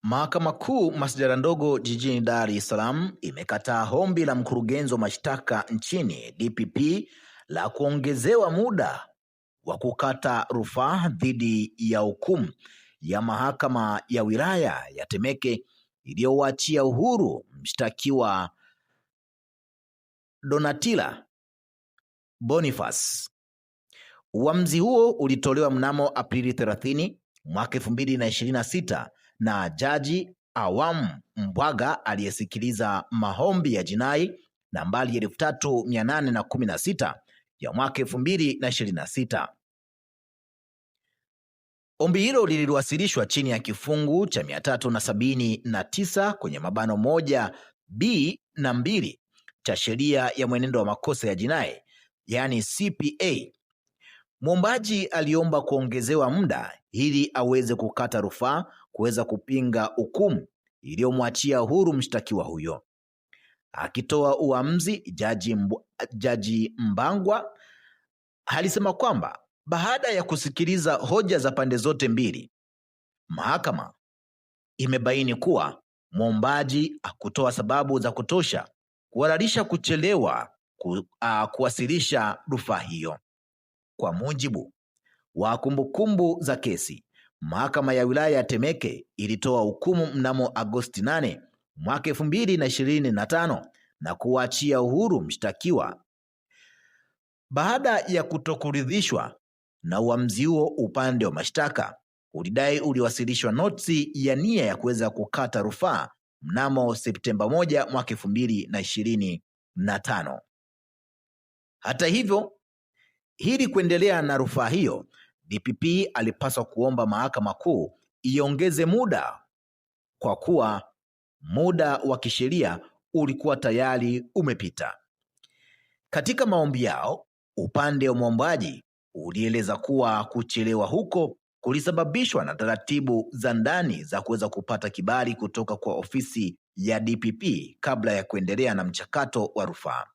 Mahakama Kuu Masjala ndogo jijini Dar es Salaam imekataa ombi la mkurugenzi wa mashtaka nchini DPP la kuongezewa muda wa kukata rufaa dhidi ya hukumu ya mahakama ya wilaya ya Temeke iliyowaachia uhuru mshtakiwa Donatilla Boniface. Uamuzi huo ulitolewa mnamo Aprili 30 mwaka 2026 na Jaji Awamu Mbwaga aliyesikiliza maombi ya jinai nambari 3816 ya mwaka 2026. Ombi hilo liliwasilishwa chini ya kifungu cha 379 kwenye mabano 1B na 2 cha sheria ya mwenendo wa makosa ya jinai, yani CPA. Mwombaji aliomba kuongezewa muda ili aweze kukata rufaa kuweza kupinga hukumu iliyomwachia huru mshtakiwa huyo. Akitoa uamuzi, Jaji Mbangwa alisema kwamba baada ya kusikiliza hoja za pande zote mbili, mahakama imebaini kuwa mwombaji hakutoa sababu za kutosha kuhalalisha kuchelewa kuwasilisha rufaa hiyo. Kwa mujibu wa kumbukumbu za kesi, mahakama ya wilaya ya Temeke ilitoa hukumu mnamo Agosti 8 mwaka 2025 na kuachia uhuru mshtakiwa. Baada ya kutokuridhishwa na uamuzi huo, upande wa mashtaka ulidai uliwasilishwa notisi ya nia ya kuweza kukata rufaa mnamo Septemba 1 mwaka 2025. Hata hivyo, ili kuendelea na rufaa hiyo, DPP alipaswa kuomba Mahakama Kuu iongeze muda kwa kuwa muda wa kisheria ulikuwa tayari umepita. Katika maombi yao, upande wa mwombaji ulieleza kuwa kuchelewa huko kulisababishwa na taratibu za ndani za kuweza kupata kibali kutoka kwa ofisi ya DPP kabla ya kuendelea na mchakato wa rufaa.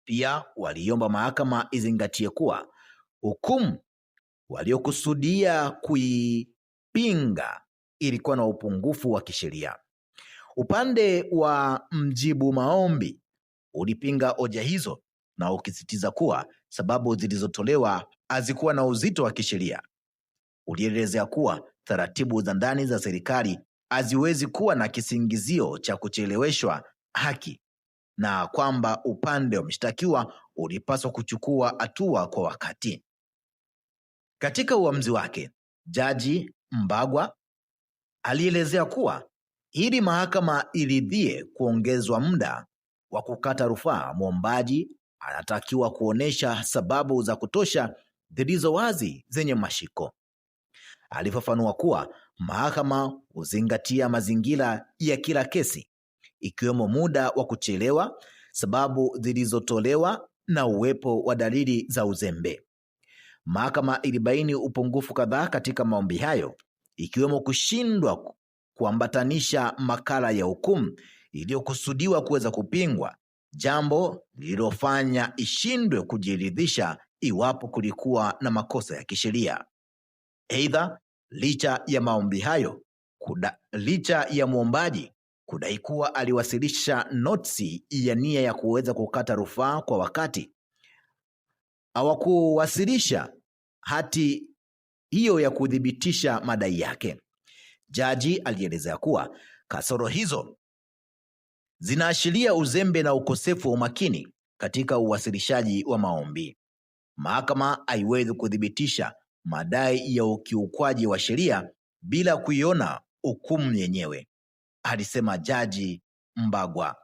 Pia waliomba mahakama izingatie kuwa hukumu waliokusudia kuipinga ilikuwa na upungufu wa kisheria. Upande wa mjibu maombi ulipinga hoja hizo na ukisitiza kuwa sababu zilizotolewa hazikuwa na uzito wa kisheria. Ulielezea kuwa taratibu za ndani za serikali haziwezi kuwa na kisingizio cha kucheleweshwa haki na kwamba upande wa mshtakiwa ulipaswa kuchukua hatua kwa wakati. Katika uamuzi wake, Jaji Mbagwa alielezea kuwa ili mahakama iridhie kuongezwa muda wa kukata rufaa, mwombaji anatakiwa kuonesha sababu za kutosha zilizo wazi zenye mashiko. Alifafanua kuwa mahakama huzingatia mazingira ya kila kesi, ikiwemo muda wa kuchelewa, sababu zilizotolewa na uwepo wa dalili za uzembe. Mahakama ilibaini upungufu kadhaa katika maombi hayo, ikiwemo kushindwa kuambatanisha makala ya hukumu iliyokusudiwa kuweza kupingwa, jambo lililofanya ishindwe kujiridhisha iwapo kulikuwa na makosa ya kisheria. Aidha, licha ya maombi hayo, licha ya mwombaji kudai kuwa aliwasilisha notisi ya nia ya kuweza kukata rufaa kwa wakati, hawakuwasilisha hati hiyo ya kudhibitisha madai yake. Jaji alielezea kuwa kasoro hizo zinaashiria uzembe na ukosefu wa umakini katika uwasilishaji wa maombi. Mahakama haiwezi kudhibitisha madai ya ukiukwaji wa sheria bila kuiona hukumu yenyewe, alisema Jaji Mbagwa.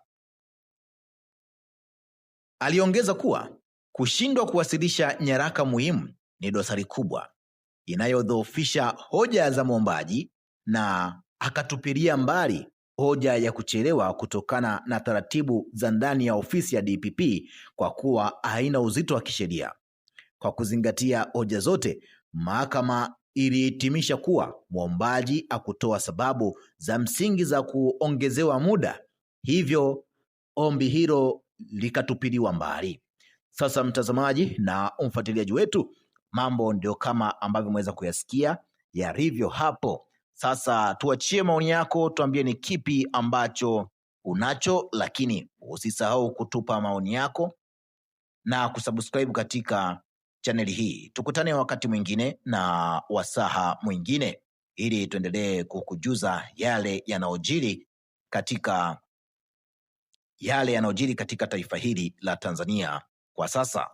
Aliongeza kuwa kushindwa kuwasilisha nyaraka muhimu ni dosari kubwa inayodhoofisha hoja za mwombaji, na akatupilia mbali hoja ya kuchelewa kutokana na taratibu za ndani ya ofisi ya DPP kwa kuwa haina uzito wa kisheria. Kwa kuzingatia hoja zote, mahakama ilihitimisha kuwa mwombaji hakutoa sababu za msingi za kuongezewa muda, hivyo ombi hilo likatupiliwa mbali. Sasa mtazamaji na mfuatiliaji wetu, mambo ndio kama ambavyo mweza kuyasikia yalivyo hapo. Sasa tuachie maoni yako, tuambie ni kipi ambacho unacho, lakini usisahau kutupa maoni yako na kusubscribe katika chaneli hii. Tukutane wakati mwingine na wasaha mwingine, ili tuendelee kukujuza yale yanayojiri katika taifa hili la Tanzania kwa sasa.